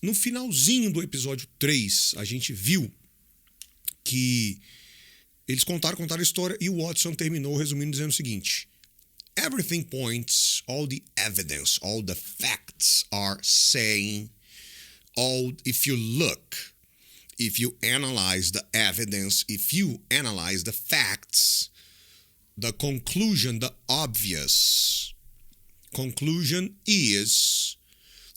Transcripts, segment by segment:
No finalzinho do episódio 3, a gente viu que eles contaram a história e o Watson terminou resumindo dizendo o seguinte: everything points, all the evidence, all the facts are saying, if you look, if you analyze the evidence, if you analyze the facts, the conclusion, the obvious conclusion is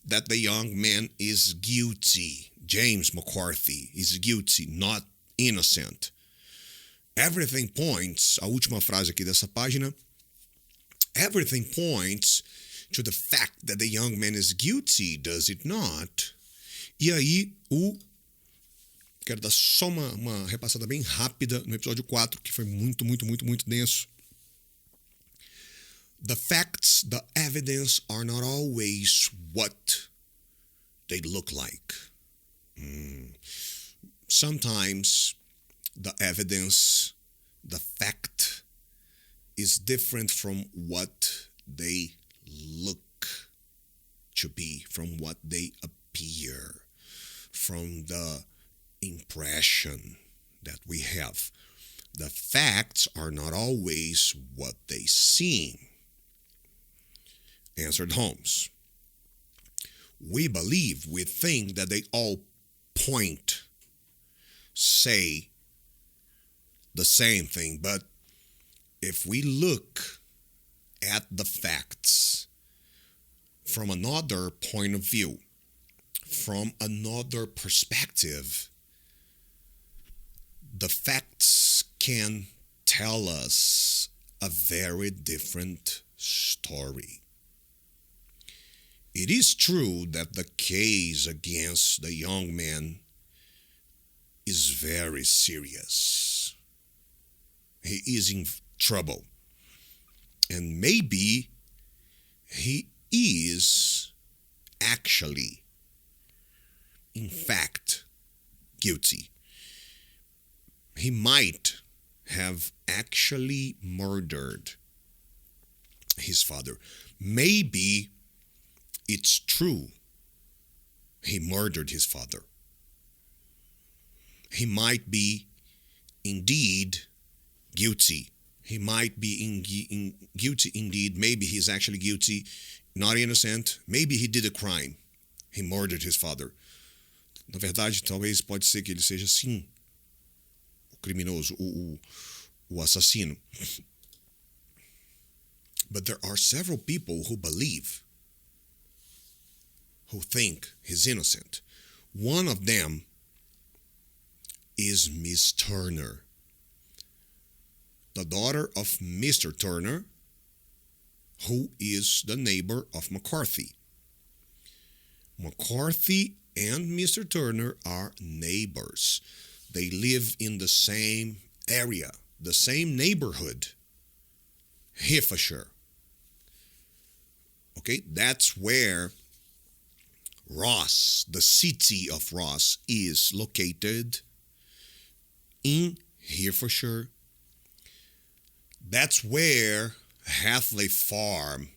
that the young man is guilty. James McCarthy is guilty, not innocent. Everything points, a última frase aqui dessa página, everything points to the fact that the young man is guilty, does it not? E aí, quero dar só uma repassada bem rápida no episódio 4, que foi muito denso. The facts, the evidence are not always what they look like. Sometimes the evidence, the fact, is different from what they look to be, from what they appear, from the impression that we have. The facts are not always what they seem, answered Holmes. We think that they all point, say the same thing, but if we look at the facts from another point of view, from another perspective, the facts can tell us a very different story. It is true that the case against the young man is very serious. He is in trouble. And maybe he is actually, in fact, guilty. He might have actually murdered his father. Maybe it's true he murdered his father. He might be indeed guilty. He might be guilty indeed. Maybe he's actually guilty, not innocent. Maybe he did a crime. He murdered his father. Na verdade, talvez pode ser que ele seja sim o criminoso, o assassino. But there are several people who believe, who think he's innocent. One of them is Miss Turner, the daughter of Mr. Turner, who is the neighbor of McCarthy. McCarthy and Mr. Turner are neighbors. They live in the same area, the same neighborhood, Herefordshire. Okay, that's where Ross, the city of Ross, is located, in Herefordshire. That's where Hatley Farm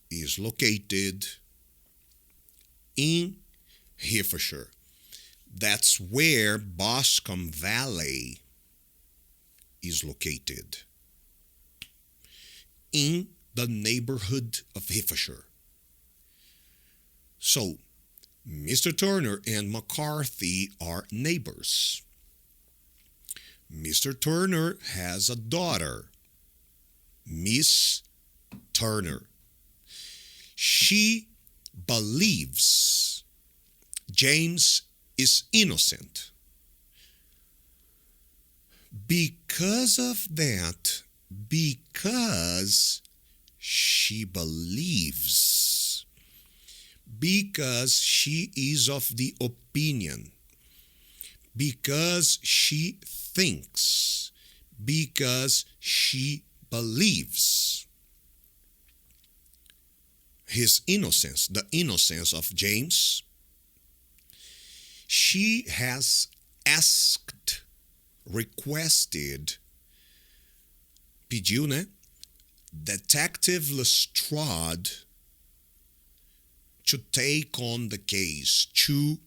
is located, in Herefordshire. That's where Boscombe Valley is located, in the neighborhood of Herefordshire. So, Mr. Turner and McCarthy are neighbors. Mr. Turner has a daughter, Miss Turner. She believes James is innocent. Because of that, because she believes, because she is of the opinion, because she thinks, because she believes his innocence, the innocence of James, she has asked, requested, pediu, né? Detective Lestrade to take on the case, to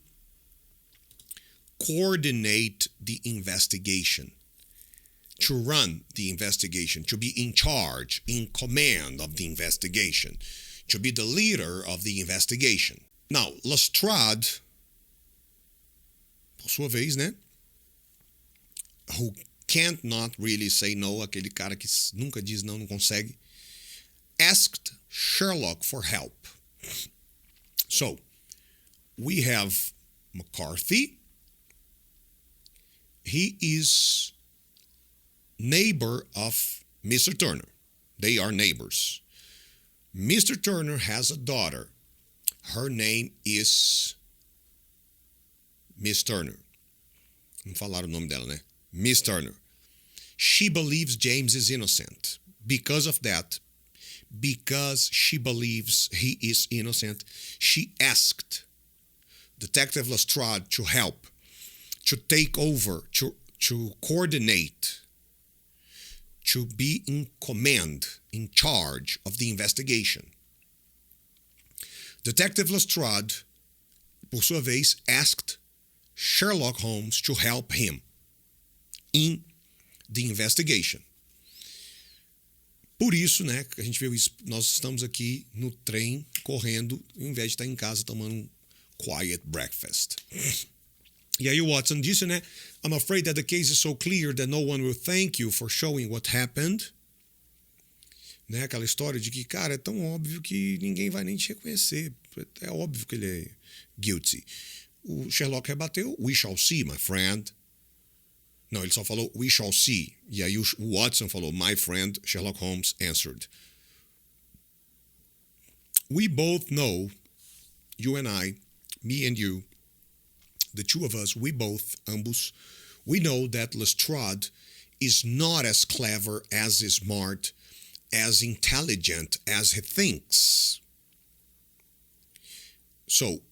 coordinate the investigation, to run the investigation, to be in charge, in command of the investigation, to be the leader of the investigation. Now, Lestrade, por sua vez, né? Who can't not really say no, aquele cara que nunca diz não, não consegue, asked Sherlock for help. So, we have McCarthy. He is neighbor of Mr. Turner. They are neighbors. Mr. Turner has a daughter. Her name is Miss Turner. Não falaram o nome dela, né? Miss Turner. She believes James is innocent. Because of that, because she believes he is innocent, she asked Detective Lestrade to help, to take over, to coordinate, to be in command, in charge of the investigation. Detective Lestrade, por sua vez, asked Sherlock Holmes to help him in the investigation. Por isso, né, que a gente viu isso, nós estamos aqui no trem, correndo, em vez de estar em casa tomando um quiet breakfast. E aí o Watson disse, né, I'm afraid that the case is so clear that no one will thank you for showing what happened. Né, aquela história de que, cara, é tão óbvio que ninguém vai nem te reconhecer. É óbvio que ele é guilty. O Sherlock rebateu, we shall see, my friend. Não, ele só falou, we shall see. E aí o Watson falou, my friend, Sherlock Holmes answered. We both know, you and I, me and you, the two of us, we both, ambos, we know that Lestrade is not as clever, as smart, as intelligent as he thinks. So,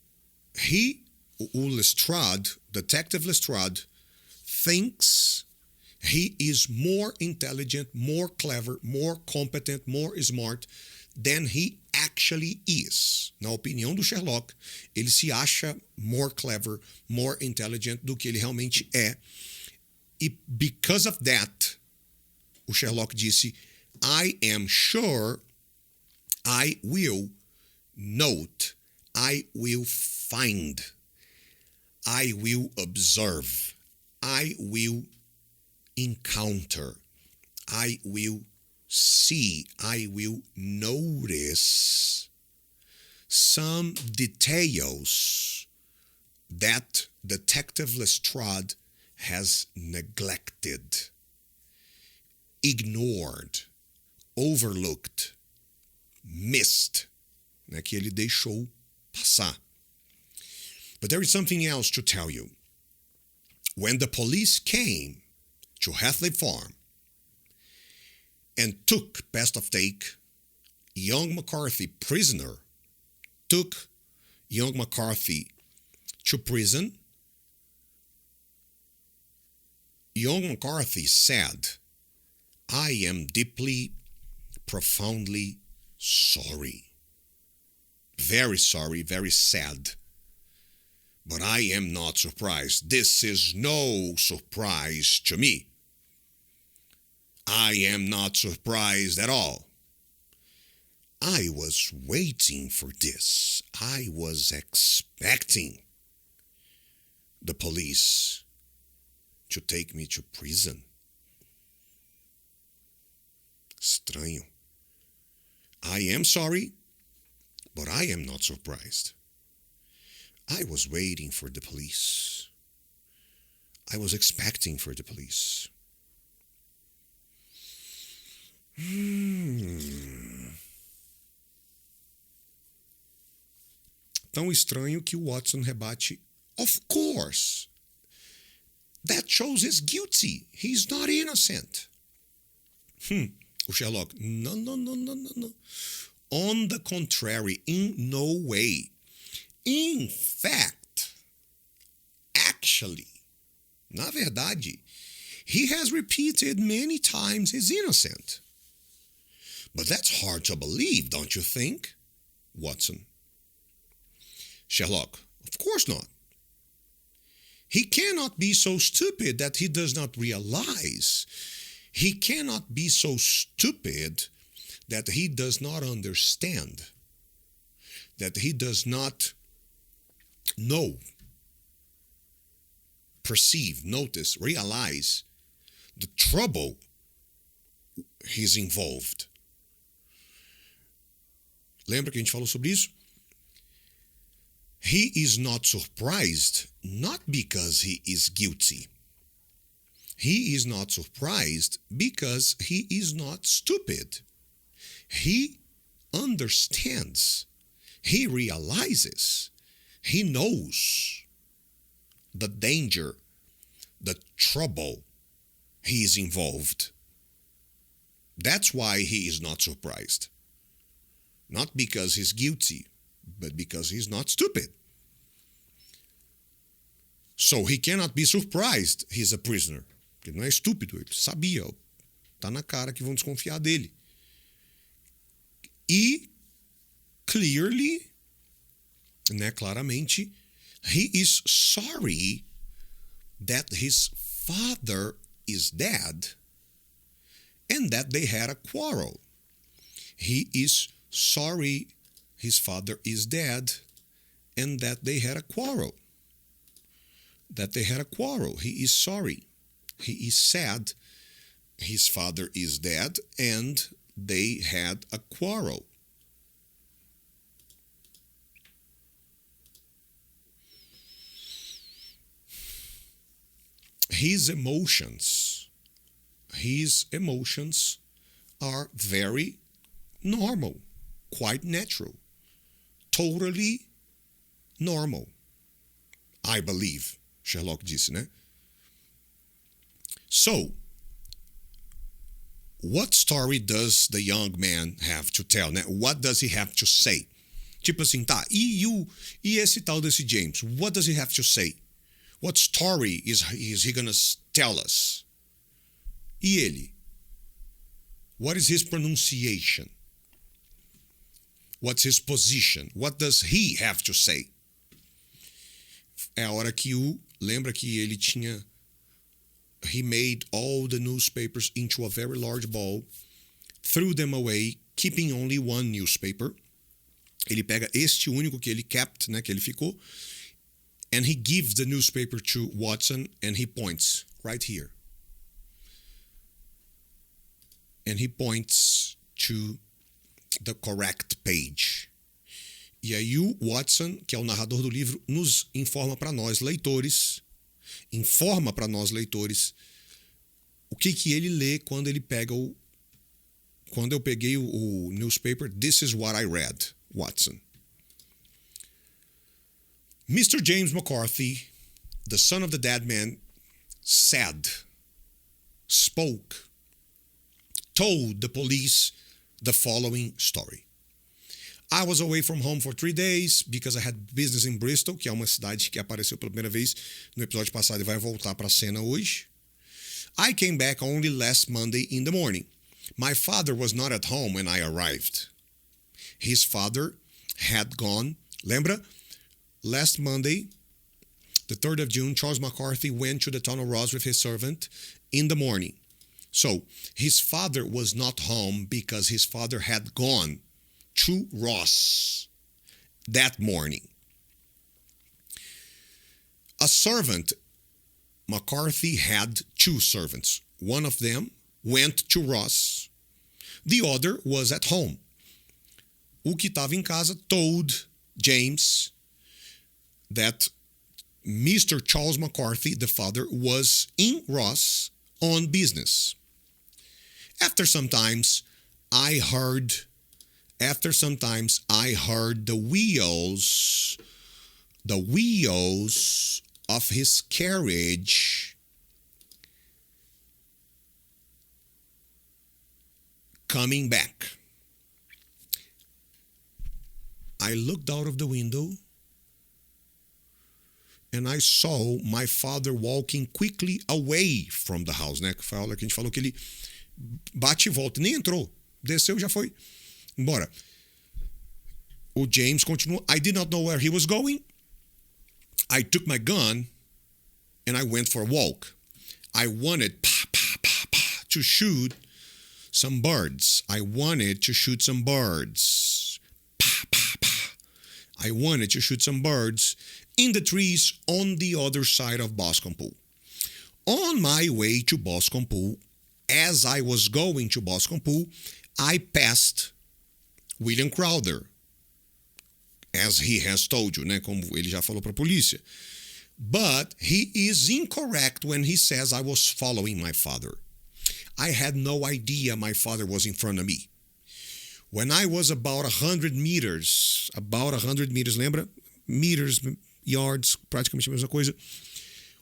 Lestrade, Detective Lestrade, thinks he is more intelligent, more clever, more competent, more smart than he actually is. Na opinião do Sherlock, ele se acha more clever, more intelligent do que ele realmente é. E because of that, o Sherlock disse, I am sure I will note, I will find, I will observe, I will encounter, I will see, I will notice some details that Detective Lestrade has neglected, ignored, overlooked, missed, né, que ele deixou passar. But there is something else to tell you. When the police came to Hatley Farm and took best of take young McCarthy prisoner, took young McCarthy to prison, young McCarthy said, I am deeply, profoundly sorry. Very sorry, very sad. But I am not surprised. This is no surprise to me. I am not surprised at all. I was waiting for this. I was expecting the police to take me to prison. Estranho. I am sorry, but I am not surprised. I was waiting for the police. I was expecting for the police. Tão estranho que o Watson rebate. Of course. That shows he's guilty. He's not innocent. O Sherlock, no. On the contrary, in no way. In fact, actually, na verdade, he has repeated many times he's innocent. But that's hard to believe, don't you think, Watson? Sherlock, of course not. He cannot be so stupid that he does not realize. He cannot be so stupid that he does not understand. That he does not know, perceive, notice, realize the trouble he's involved. Lembra que a gente falou sobre isso? He is not surprised, not because he is guilty. He is not surprised because he is not stupid. He understands. He realizes. He knows the danger, the trouble he is involved. That's why he is not surprised. Not because he's guilty, but because he's not stupid. So he cannot be surprised he's a prisoner. Ele não é estúpido, ele sabia. Tá na cara que vão desconfiar dele. E, clearly, né, claramente, he is sorry that his father is dead and that they had a quarrel. He is sorry his father is dead and that they had a quarrel. That they had a quarrel. He is sorry. He is sad his father is dead and they had a quarrel. His emotions are very normal, quite natural, totally normal. I believe, Sherlock disse, né? So, what story does the young man have to tell, né? What does he have to say? Tipo assim, tá, e esse tal desse James, what does he have to say? What story is he gonna tell us? E ele? What is his pronunciation? What's his position? What does he have to say? É a hora que lembra que ele tinha, he made all the newspapers into a very large ball, threw them away, keeping only one newspaper. Ele pega este único que ele kept, né, que ele ficou, and he gives the newspaper to Watson and he points right here. And he points to the correct page. E aí o Watson, que é o narrador do livro, nos informa para nós leitores, o que ele lê quando ele pega quando eu peguei o newspaper. This is what I read, Watson. Mr. James McCarthy, the son of the dead man, said, spoke, told the police the following story. I was away from home for 3 days because I had business in Bristol, que é uma cidade que apareceu pela primeira vez no episódio passado e vai voltar para a cena hoje. I came back only last Monday in the morning. My father was not at home when I arrived. His father had gone, lembra? Last Monday, the 3rd of June, Charles McCarthy went to the town of Ross with his servant in the morning. So, his father was not home because his father had gone to Ross that morning. A servant, McCarthy had 2 servants. One of them went to Ross. The other was at home. O que estava em casa told James that Mr. Charles McCarthy, the father, was in Ross on business. After some time, I heard the wheels of his carriage coming back. I looked out of the window and I saw my father walking quickly away from the house, né? Que foi a hora que a gente falou que ele bate e volta, nem entrou, desceu, já foi embora. O James continua. I did not know where he was going. I took my gun and I went for a walk. I wanted to shoot some birds. I wanted to shoot some birds. I wanted to shoot some birds in the trees on the other side of Boscombe Pool. On my way to Boscombe Pool, as I was going to Boscombe Pool, I passed William Crowder, as he has told you, né? Como ele já falou para a polícia. But he is incorrect when he says I was following my father. I had no idea my father was in front of me. When I was about 100 meters, lembra? Meters, yards, praticamente a mesma coisa.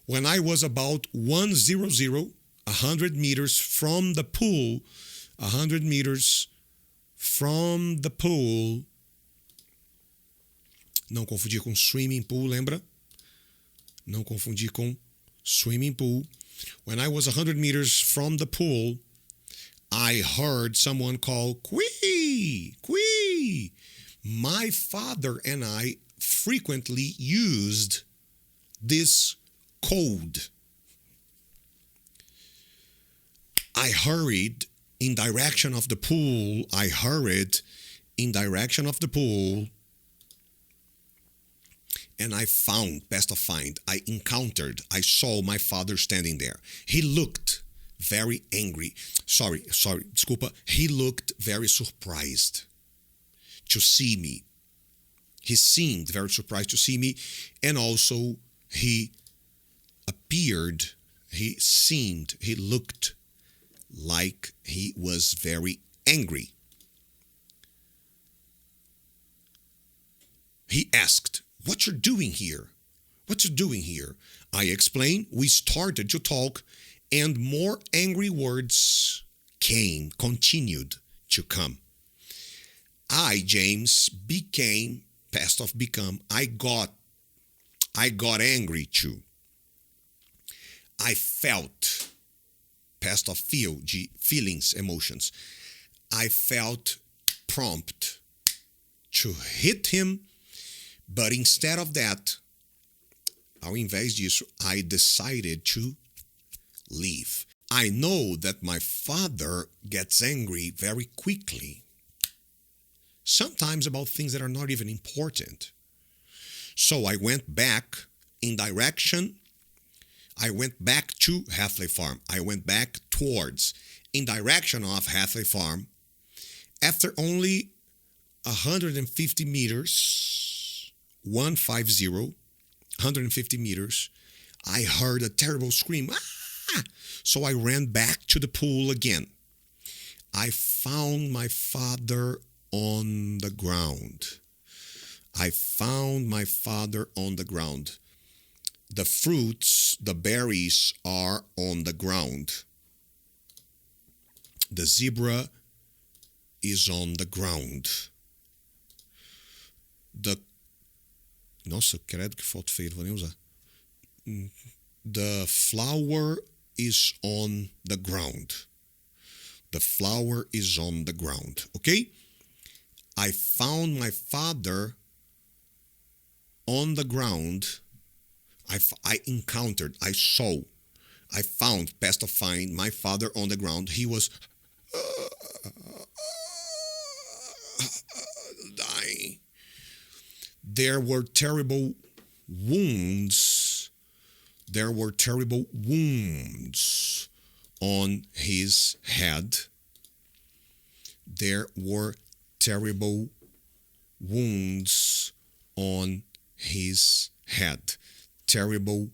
When I was about 100 meters from the pool, 100 meters from the pool, não confundir com swimming pool, lembra? Não confundir com swimming pool. When I was 100 meters from the pool, I heard someone call, "Quee! Quee!" My father and I frequently used this code. I hurried in direction of the pool. I hurried in direction of the pool. And I found, best of find, I encountered, I saw my father standing there. He looked very angry. Desculpa. He looked very surprised to see me. He seemed very surprised to see me. And also he appeared, he looked like he was very angry. He asked, "What you're doing here? What you doing here?" I explained. We started to talk, and more angry words continued to come. I, James, became, past of become, I got angry too. I felt, past of feel, feelings, emotions. I felt prompt to hit him. But instead of that, ao invés disso, I decided to leave. I know that my father gets angry very quickly, sometimes about things that are not even important. So I went back in direction. I went back to Hathley Farm. I went back towards, in direction of Hathley Farm. After only 150 meters, 150 meters, I heard a terrible scream. "Ah!" So I ran back to the pool again. I found my father on the ground. The fruits, the berries are on the ground. The zebra is on the ground. Nossa, credo que foto feia, não vou nem usar. The flower is on the ground. The flower is on the ground. Okay? I found my father on the ground. I found, past to find, my father on the ground. He was dying. There were terrible wounds. On his head. There were terrible wounds on his head. Terrible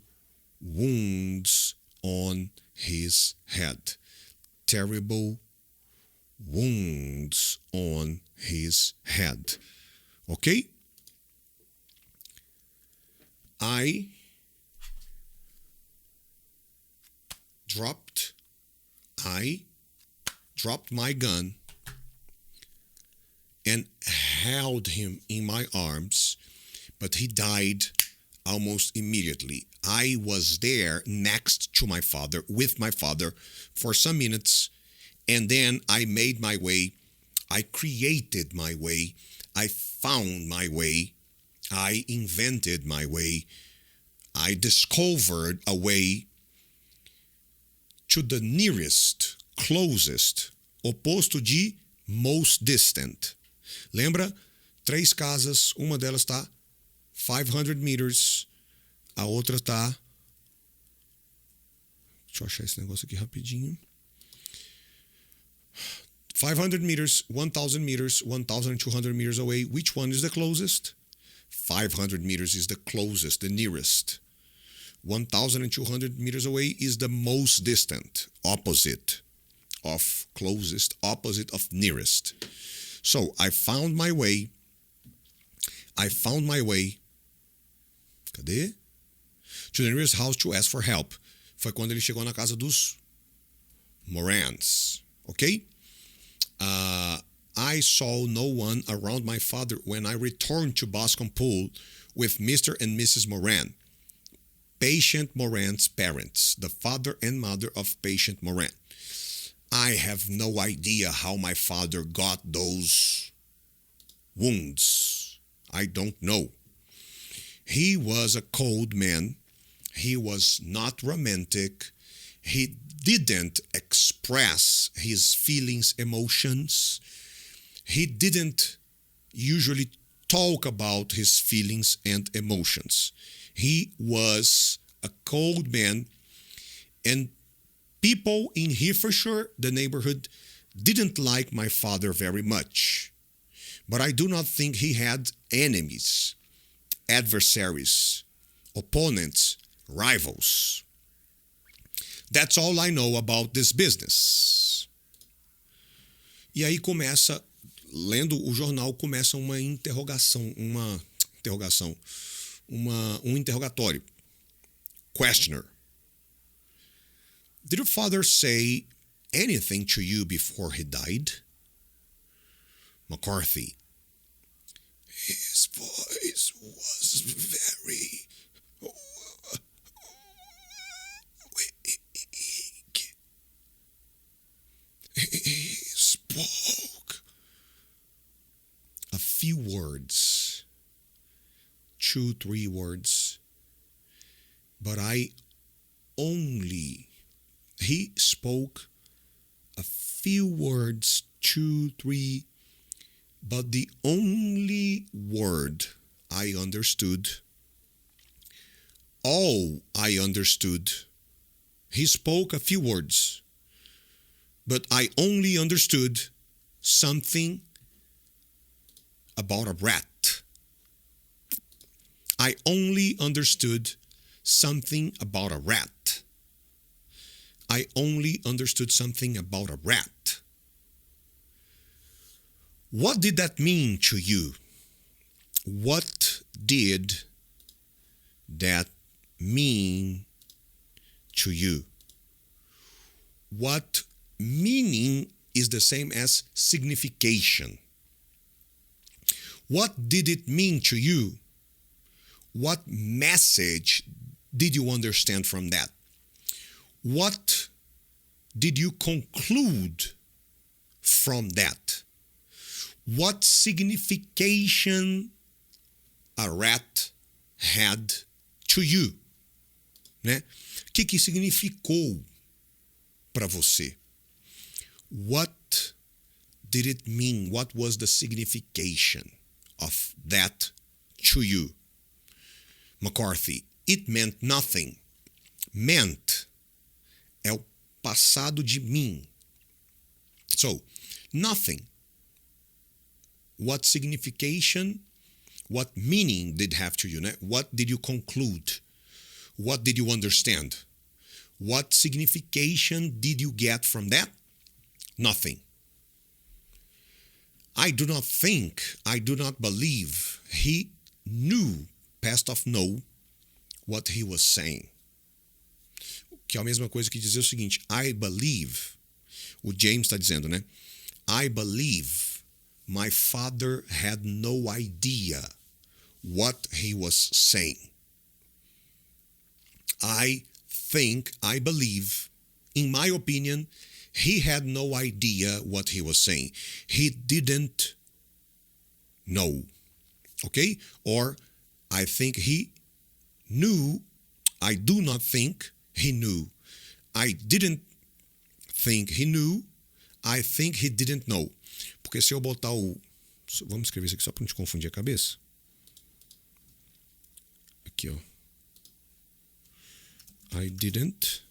wounds on his head. Terrible wounds on his head. Okay? I dropped my gun and held him in my arms, but he died almost immediately. I was there next to my father, with my father, for some minutes, and then I made my way. I created my way. I found my way. I invented my way. I discovered a way to the nearest, closest, oposto de most distant. Lembra? 3 casas, uma delas está 500 meters, a outra está... Deixa eu achar esse negócio aqui rapidinho. 500 meters, 1,000 meters, 1,200 meters away. Which one is the closest? 500 meters is the closest, the nearest. 1,200 meters away is the most distant, opposite of closest, opposite of nearest. So I found my way. Cadê? To the nearest house to ask for help. Foi quando ele chegou na casa dos Morans, ok? I saw no one around my father when I returned to Boscombe Pool with Mr. and Mrs. Moran, Patient Moran's parents, the father and mother of Patient Moran. I have no idea how my father got those wounds. I don't know. He was a cold man. He was not romantic. He didn't express his feelings, emotions. He didn't usually talk about his feelings and emotions. He was a cold man, and people in Herefordshire, the neighborhood, didn't like my father very much. But I do not think he had enemies, adversaries, opponents, rivals. That's all I know about this business. E aí começa, lendo o jornal, começa um interrogatório. Questioner. Did your father say anything to you before he died? McCarthy. His voice was very weak. He spoke a few words, 2-3 words, but he spoke a few words, 2-3, but the only word I understood, all I understood, he spoke a few words, but I only understood something about a rat. I only understood something about a rat. I only understood something about a rat. What did that mean to you? What did that mean to you? What meaning is the same as signification. What did it mean to you? What message did you understand from that? What did you conclude from that? What signification a rat had to you? Né? O que significou para você? What did it mean? What was the signification of that to you? McCarthy. It meant nothing. Meant é o passado de mim. So, nothing. What signification, what meaning did it have to you? Né? What did you conclude? What did you understand? What signification did you get from that? Nothing. I do not believe he knew, past of know, what he was saying. Que é a mesma coisa que dizer o seguinte, I believe, o James está dizendo, né? I believe my father had no idea what he was saying. I believe, in my opinion, he had no idea what he was saying. He didn't know. Okay? Or I think he knew I do not think he knew. I didn't think he knew. I think he didn't know. Porque se eu botar o... Vamos escrever isso aqui só para não te confundir a cabeça. Aqui, ó. I didn't...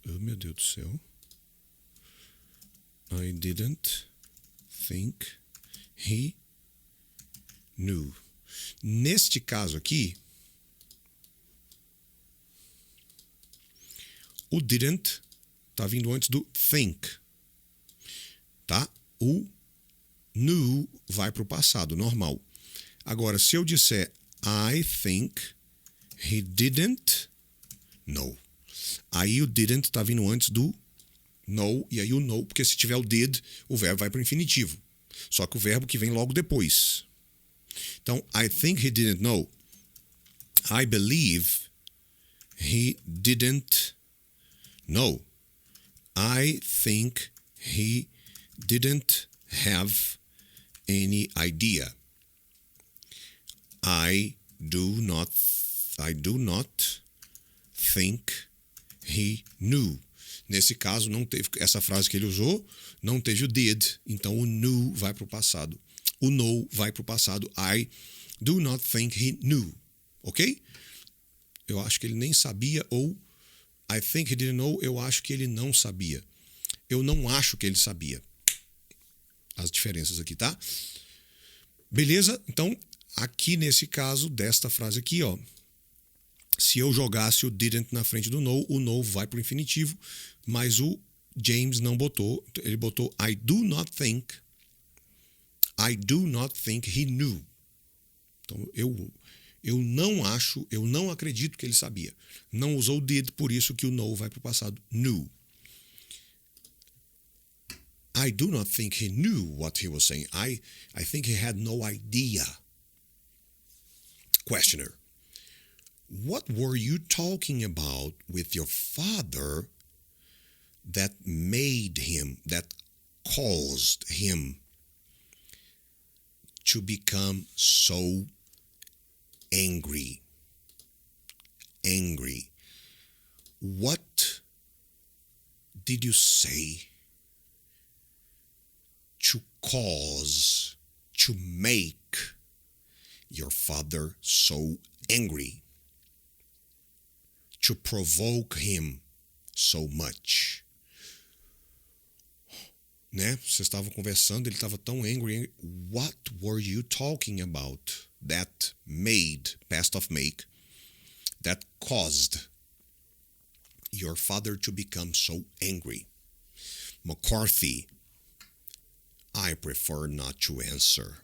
Oh, meu Deus do céu. I didn't think he knew. Neste caso aqui, o didn't está vindo antes do think, tá? O knew vai para o passado, normal. Agora, se eu disser I think he didn't know, aí o didn't está vindo antes do know, e aí o know, porque se tiver o did, o verbo vai para o infinitivo. Só que o verbo que vem logo depois. Então, I think he didn't know. I believe he didn't know. I think he didn't have any idea. I do not think he knew. Nesse caso, não teve essa frase que ele usou, não teve o did, então o knew vai para o passado. O know vai para o passado. I do not think he knew. Ok? Eu acho que ele nem sabia, ou I think he didn't know, eu acho que ele não sabia. Eu não acho que ele sabia. As diferenças aqui, tá? Beleza? Então, aqui nesse caso, desta frase aqui, ó. Se eu jogasse o didn't na frente do know, o know vai para o infinitivo, mas o James não botou. Ele botou I do not think he knew. Então, eu não acho, eu não acredito que ele sabia. Não usou did, por isso que o know vai para o passado. Knew. I do not think he knew what he was saying. I think he had no idea. Questioner. What were you talking about with your father that made him, that caused him to become so angry? Angry. What did you say to cause, to make your father so angry? To provoke him so much. Né? Vocês estavam conversando, ele estava tão angry. What were you talking about that made, past of make, that caused your father to become so angry? McCarthy, I prefer not to answer.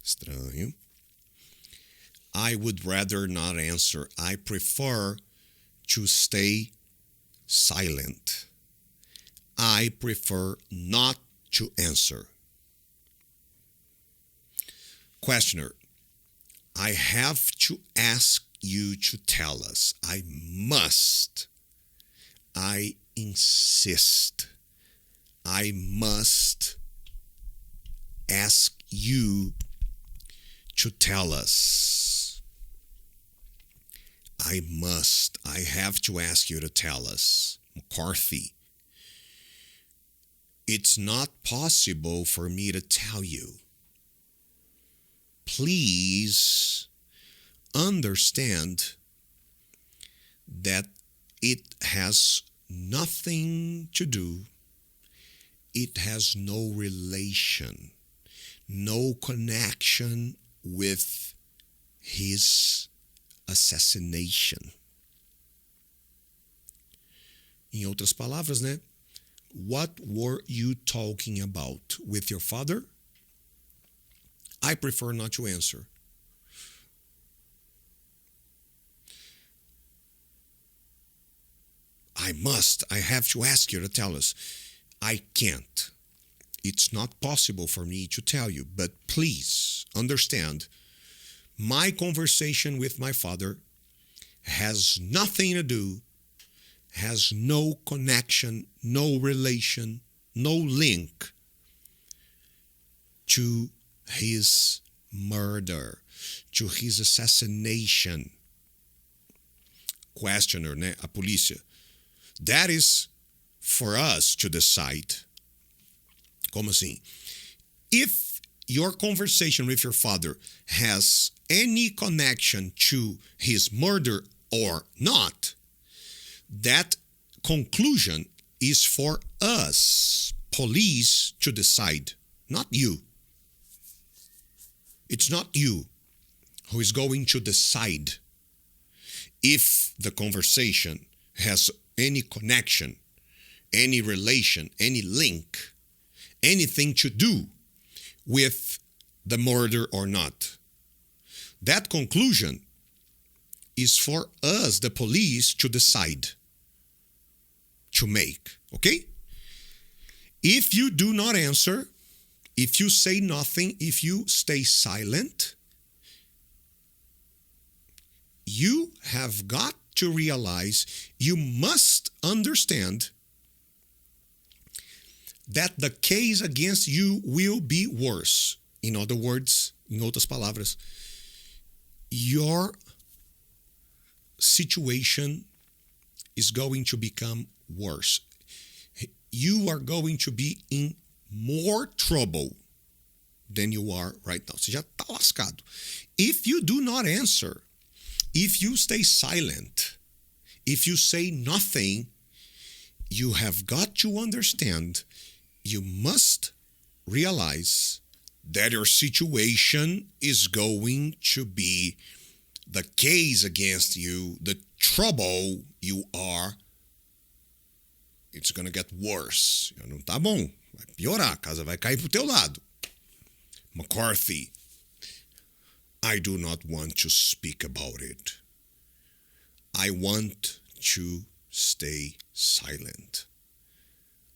Estranho. I would rather not answer. I prefer to stay silent. I prefer not to answer. Questioner. I have to ask you to tell us. I must. I insist. I must ask you to tell us. I have to ask you to tell us. McCarthy. It's not possible for me to tell you. Please understand that it has nothing to do, it has no relation, no connection with his assassination. Em outras palavras, né? What were you talking about with your father? I prefer not to answer. I have to ask you to tell us. I can't. It's not possible for me to tell you, but please understand, my conversation with my father has nothing to do, has no connection, no relation, no link to his murder, to his assassination. Questioner, né? A polícia. That is for us to decide. Como assim? If your conversation with your father has any connection to his murder or not, that conclusion is for us, police, to decide, not you. It's not you who is going to decide if the conversation has any connection, any relation, any link, anything to do with the murder or not. That conclusion is for us, the police, to decide, to make, okay? If you do not answer, if you say nothing, if you stay silent, you have got to realize, you must understand that the case against you will be worse. In other words, em outras palavras, your situation is going to become worse. You are going to be in more trouble than you are right now. Você já está lascado. If you do not answer, if you stay silent, if you say nothing, you have got to understand, you must realize that your situation is going to be, the case against you, the trouble you are, it's going to get worse. Não tá bom. Vai piorar. A casa vai cair pro teu lado. McCarthy, I do not want to speak about it. I want to stay silent.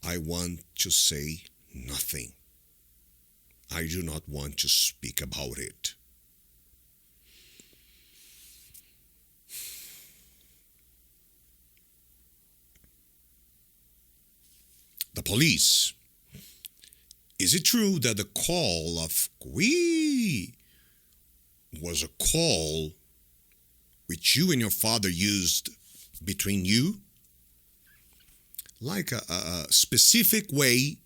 I want to say nothing. I do not want to speak about it. The police. Is it true that the call of Qui was a call which you and your father used between you? Like a specific way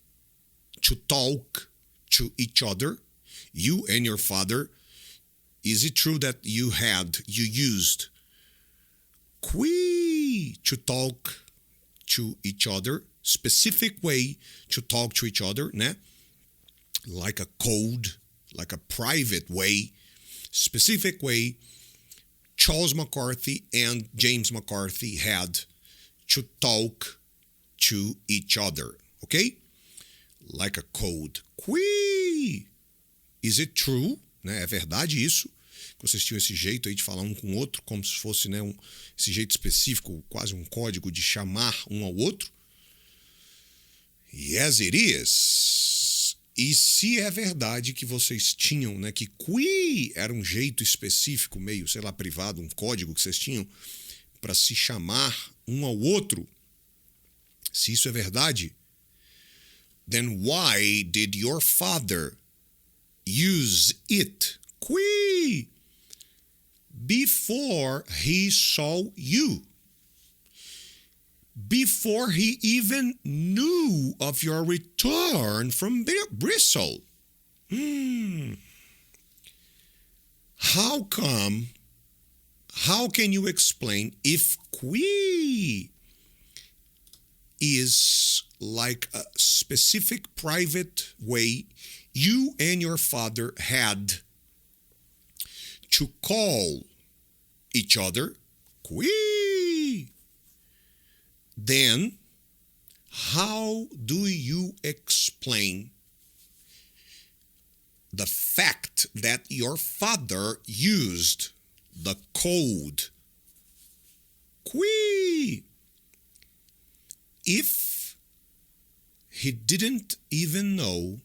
to talk to each other, you and your father? Is it true that you used Qui to talk to each other? Specific way to talk to each other, né? Like a code, like a private way, specific way Charles McCarthy and James McCarthy had to talk to each other, okay? Like a code. Qui! Is it true? Né? É verdade isso? Que vocês tinham esse jeito aí de falar um com o outro, como se fosse, né, esse jeito específico, quase um código de chamar um ao outro? Yes, it is. E se é verdade que vocês tinham, né, que Qui era um jeito específico, meio, sei lá, privado, um código que vocês tinham para se chamar um ao outro, se isso é verdade, then why did your father use it, Qui, before he saw you? Before he even knew of your return from Bristol. How come? How can you explain if Qui is like a specific private way you and your father had to call each other, Qui? Then, how do you explain the fact that your father used the code Qui if he didn't even know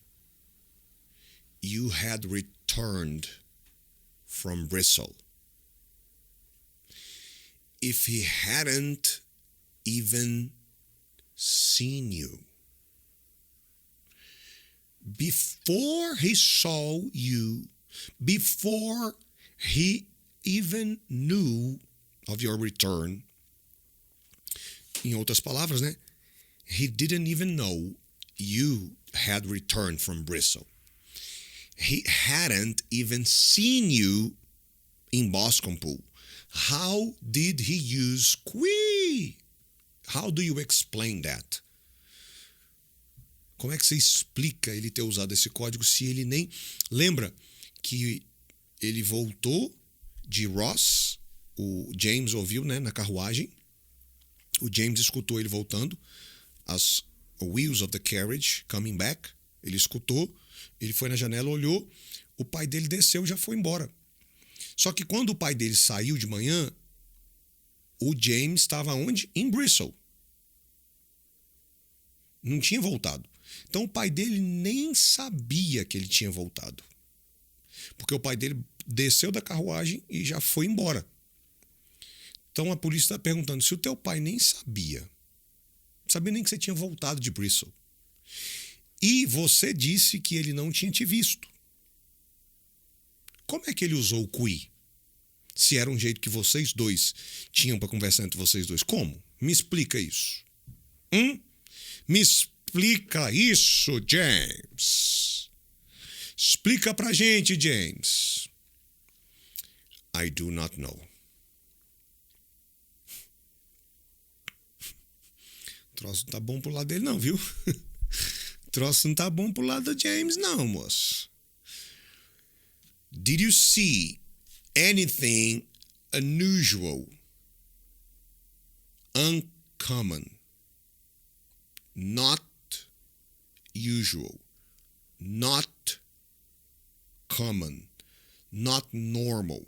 you had returned from Bristol? If he hadn't even seen you? before he saw you, before he even knew of your return. Em outras palavras, né? He didn't even know you had returned from Bristol. He hadn't even seen you in Boscombe Pool. How did he use qui? How do you explain that? Como é que você explica ele ter usado esse código se ele nem... Lembra que ele voltou de Ross, o James ouviu, né, na carruagem. O James escutou ele voltando. As wheels of the carriage coming back. Ele escutou, ele foi na janela, olhou. O pai dele desceu e já foi embora. Só que quando o pai dele saiu de manhã, o James estava onde? Em Bristol. Não tinha voltado. Então o pai dele nem sabia que ele tinha voltado. Porque o pai dele desceu da carruagem e já foi embora. Então a polícia está perguntando, se o teu pai nem sabia nem que você tinha voltado de Bristol, e você disse que ele não tinha te visto, como é que ele usou o qui? Se era um jeito que vocês dois tinham para conversar entre vocês dois. Como? Me explica isso. Me explica isso, James. Explica pra gente, James. I do not know. O troço não tá bom pro lado dele não, viu? O troço não tá bom pro lado do James não, moço. Did you see anything unusual, uncommon, not usual, not common, not normal,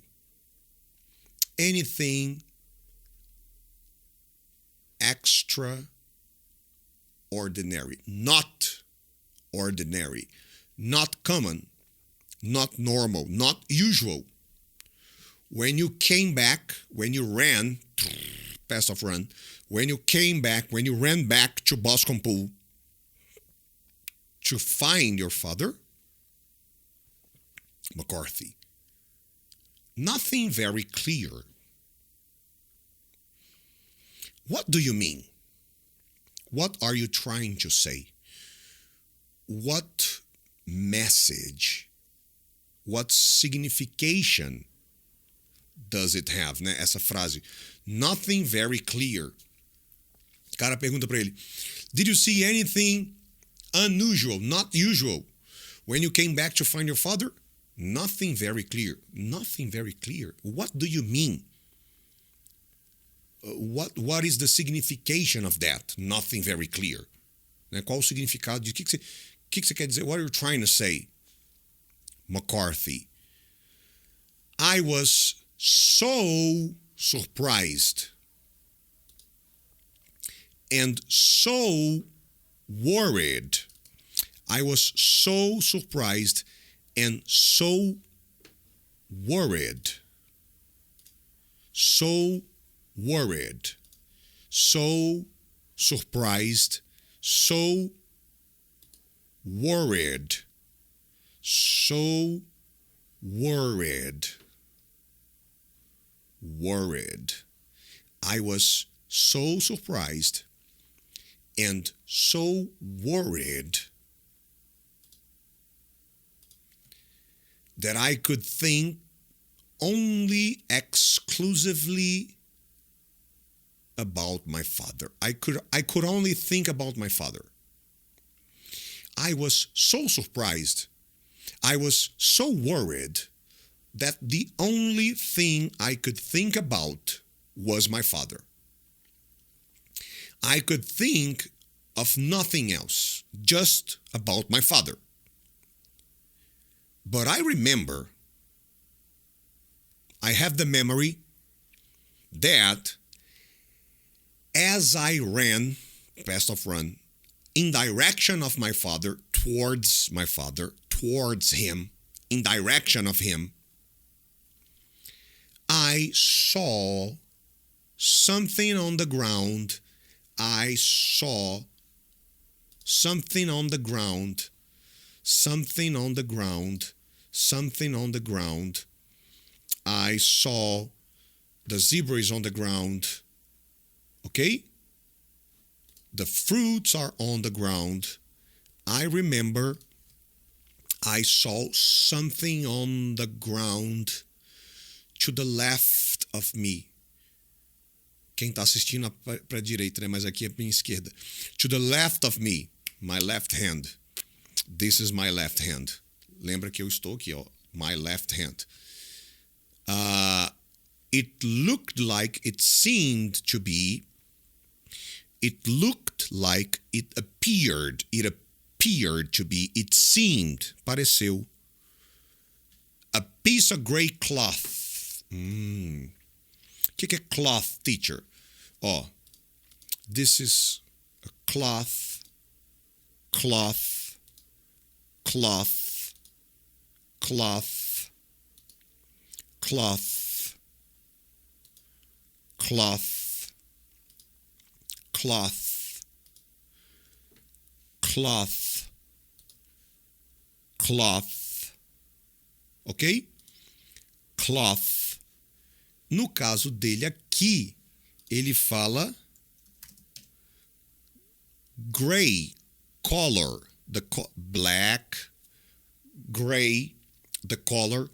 anything extraordinary, not ordinary, not common, not normal, not usual. When you came back, when you ran, pass of run, when you came back, when you ran back to Boscombe Pool to find your father, McCarthy, nothing very clear. What do you mean? What are you trying to say? What message, what signification does it have, né? Essa frase, nothing very clear. O cara pergunta para ele, did you see anything unusual, not usual, when you came back to find your father? Nothing very clear. Nothing very clear. What do you mean? What is the signification of that? Nothing very clear. Né? Qual o significado de o que você quer dizer? What are you trying to say? McCarthy. I was so surprised and so worried. I was so surprised and so worried. So worried. So surprised. So worried. So worried. Worried. I was so surprised and so worried that I could think only exclusively about my father. I could only think about my father. I was so surprised. I was so worried that the only thing I could think about was my father. I could think of nothing else, just about my father. But I remember, I have the memory that as I ran, past of run, in direction of my father, towards him, in direction of him, I saw something on the ground. I saw something on the ground, something on the ground. Something on the ground. I saw the zebra is on the ground. Okay? The fruits are on the ground. I remember I saw something on the ground to the left of me. Quem está assistindo para a direita, né? Mas aqui é a minha esquerda. To the left of me. My left hand. This is my left hand. Lembra que eu estou aqui, ó. My left hand. It looked like, it seemed to be. It looked like, it appeared. It appeared to be. It seemed. Pareceu. A piece of gray cloth. O que é cloth, teacher? Ó, this is a cloth, cloth, cloth, cloth, cloth, cloth, cloth, cloth, cloth, ok? Cloth. No caso dele aqui, ele fala gray color, black, gray, the color.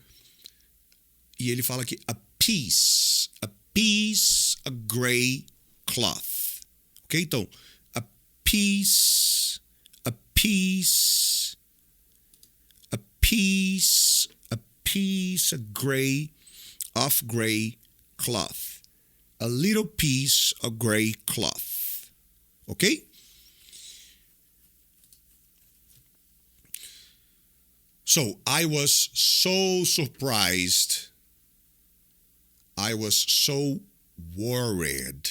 E ele fala aqui a piece of gray cloth. Ok? Então, a piece of gray cloth. A little piece of gray cloth. Okay? So I was so surprised. I was so worried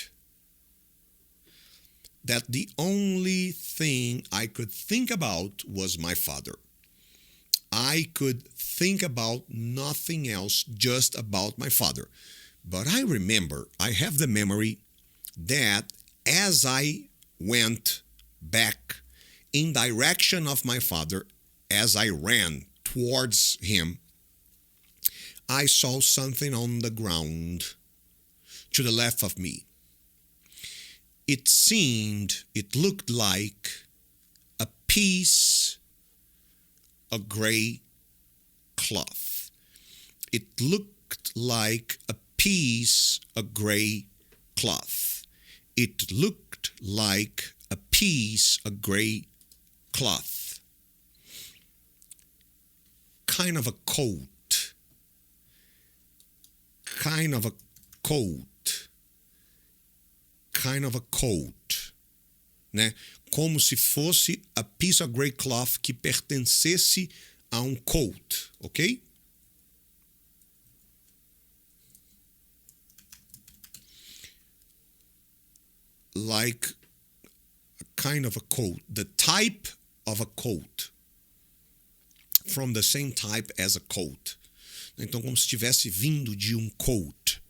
that the only thing I could think about was my father. I could think about nothing else, just about my father. But I remember, I have the memory that as I went back in direction of my father, as I ran towards him, I saw something on the ground to the left of me. It looked like a piece of gray cloth. It looked like a piece of gray cloth. It looked like a piece of gray cloth. Kind of a coat. Kind of a coat. Kind of a coat. Né? Como se fosse a piece of gray cloth que pertencesse a um coat, ok? Like a kind of a coat, the type of a coat, from the same type as a coat. Então, como se tivesse vindo de um coat.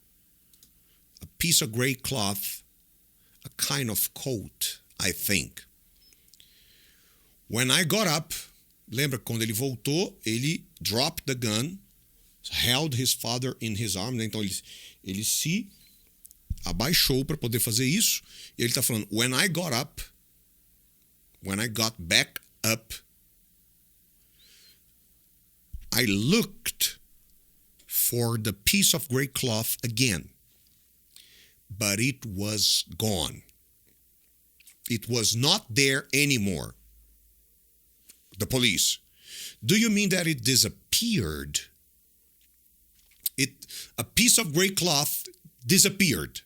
A piece of gray cloth, a kind of coat, I think. When I got up, lembra quando ele voltou, ele dropped the gun, held his father in his arms, né? Então ele se abaixou para poder fazer isso. E ele está falando, when I got back up, I looked for the piece of gray cloth again. But it was gone. It was not there anymore. The police. Do you mean that it disappeared? A piece of gray cloth disappeared.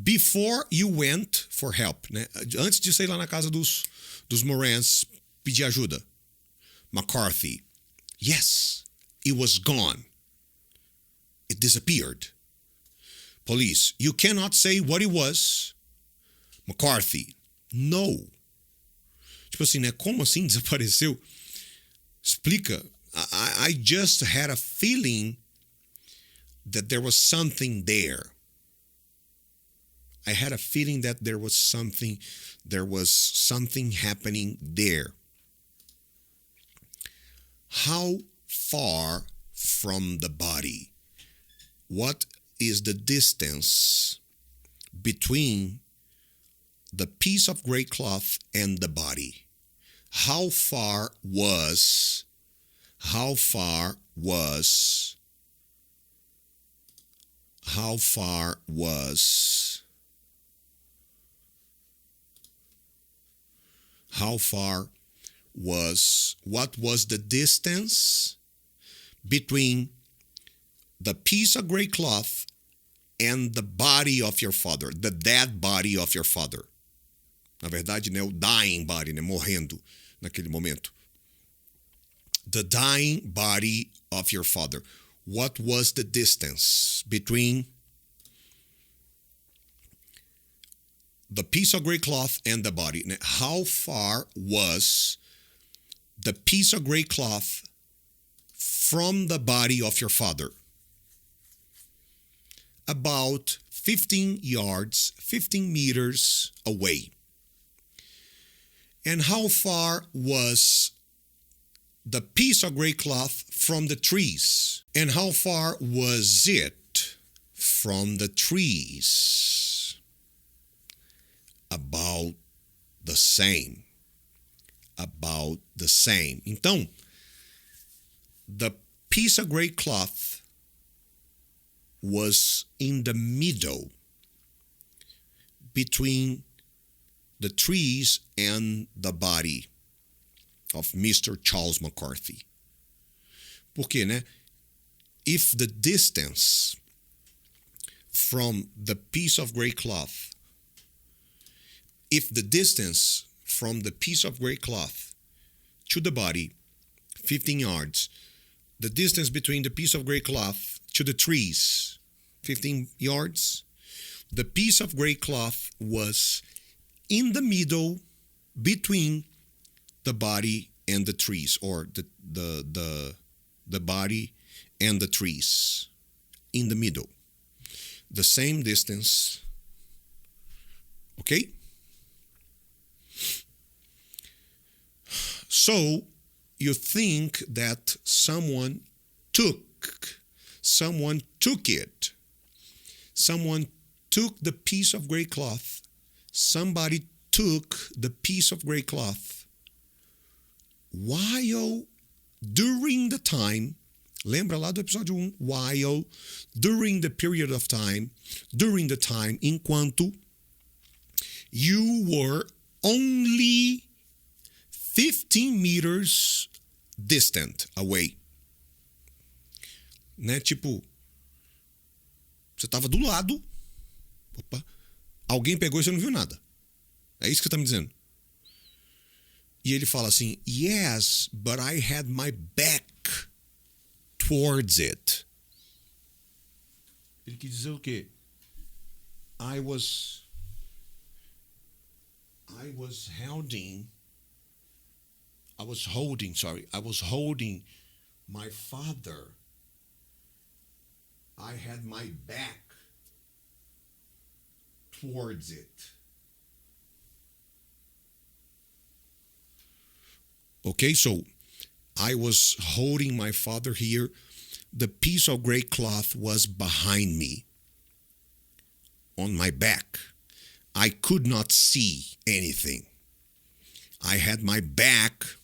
Before you went for help, né? Antes de sair lá na casa dos Morans pedir ajuda. McCarthy. Yes, it was gone. It disappeared. Police. You cannot say what it was. McCarthy. No. Tipo assim, né? Como assim desapareceu? Explica. I just had a feeling that there was something there. I had a feeling that there was something happening there. How far from the body? What is the distance between the piece of gray cloth and the body? How far was what was the distance between the piece of gray cloth and the body of your father, the dead body of your father? Na verdade, né, o dying body, né, morrendo naquele momento. The dying body of your father. What was the distance between the piece of gray cloth and the body? How far was the piece of gray cloth from the body of your father? About 15 yards, 15 meters away. And how far was the piece of gray cloth from the trees? And how far was it from the trees? About the same. About the same. Então, the piece of gray cloth was in the middle between the trees and the body of Mr. Charles McCarthy. Porque, né? If the distance from the piece of gray cloth, to the body, 15 yards, the distance between the piece of gray cloth to the trees, 15 yards, the piece of gray cloth was in the middle between the body and the trees, or the body and the trees, in the middle. The same distance. Okay? So, you think that someone took it. Someone took the piece of gray cloth. Somebody took the piece of gray cloth while, during the time, lembra lá do episódio 1, while, during the period of time, during the time, enquanto, you were only 15 meters distant away. Né? Tipo, você estava do lado, alguém pegou e você não viu nada. É isso que você está me dizendo. E ele fala assim, yes, but I had my back towards it. Ele quis dizer o quê? I was holding my father. I had my back towards it. Okay, so I was holding my father here. The piece of gray cloth was behind me, on my back. I could not see anything. I had my back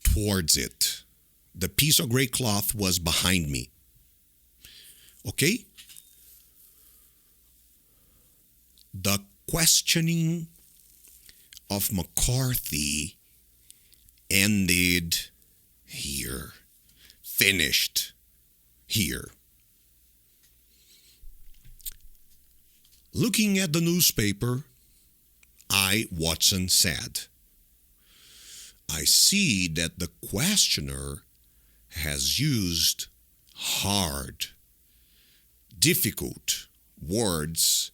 towards it. The piece of gray cloth was behind me. Okay? The questioning of McCarthy ended here. Finished here. Looking at the newspaper, Watson said, I see that the questioner has used hard, difficult words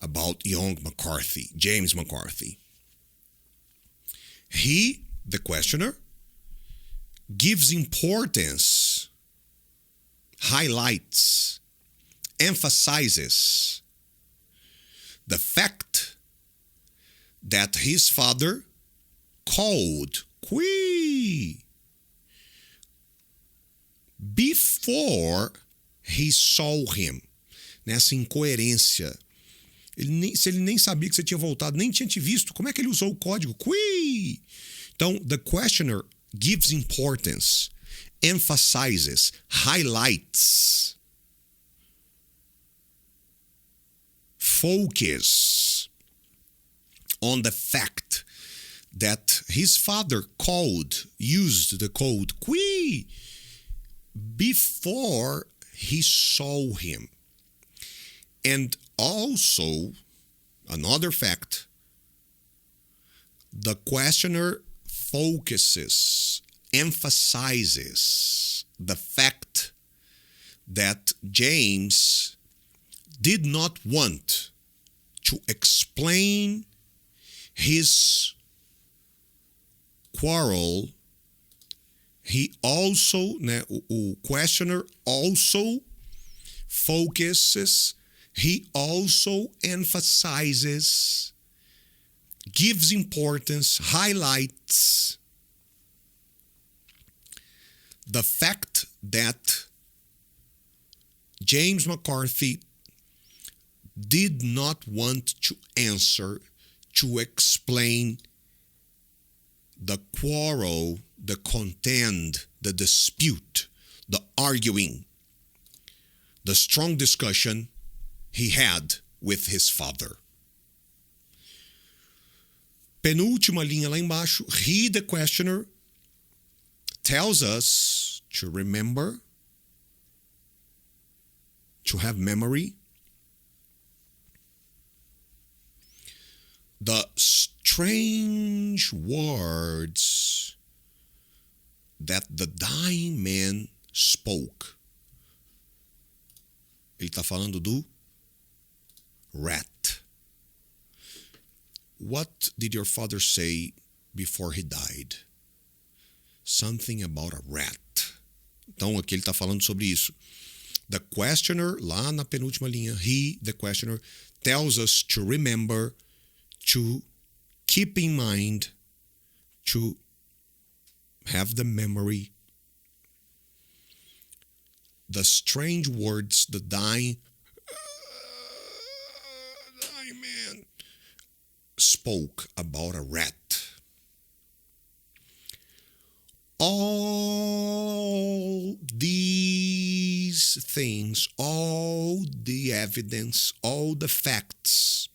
about young McCarthy, James McCarthy. He, the questioner, gives importance, highlights, emphasizes the fact that his father called before he saw him. Nessa incoerência. Se ele nem sabia que você tinha voltado, nem tinha te visto, como é que ele usou o código? Então, the questioner gives importance, emphasizes, highlights, focus on the fact that his father used the code before he saw him. And also, another fact, the questioner emphasizes the fact that James did not want to explain his quarrel. He also, o questioner also focuses, he also emphasizes, gives importance, highlights the fact that James McCarthy did not want to answer, to explain the quarrel, the contend, the dispute, the arguing, the strong discussion he had with his father. Penúltima linha lá embaixo, he, the questioner, tells us to remember, to have memory, the strange words that the dying man spoke. Ele está falando do rat. What did your father say before he died? Something about a rat. Então aqui ele está falando sobre isso. The questioner, lá na penúltima linha, he, the questioner, tells us to remember, to keep in mind, to have the memory, the strange words the dying man spoke about a rat. All these things, all the evidence, all the facts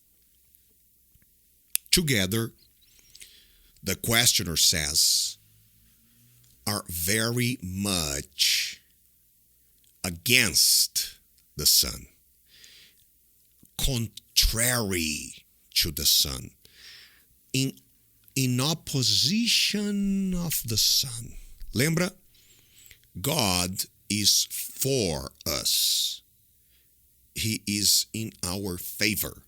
together, the questioner says, are very much against the Son, contrary to the Son, in opposition of the Son. Lembra? God is for us. He is in our favor.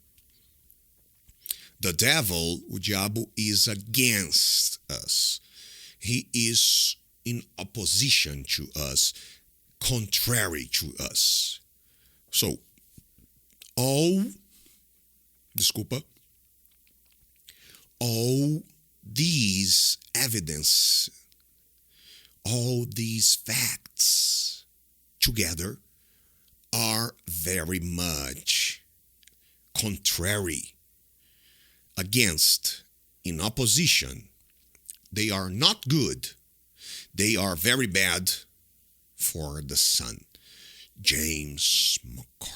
The devil, o diabo, is against us. He is in opposition to us, contrary to us. So, all these evidence, all these facts together are very much contrary, against, in opposition. They are not good. They are very bad for the Son. James McCarthy.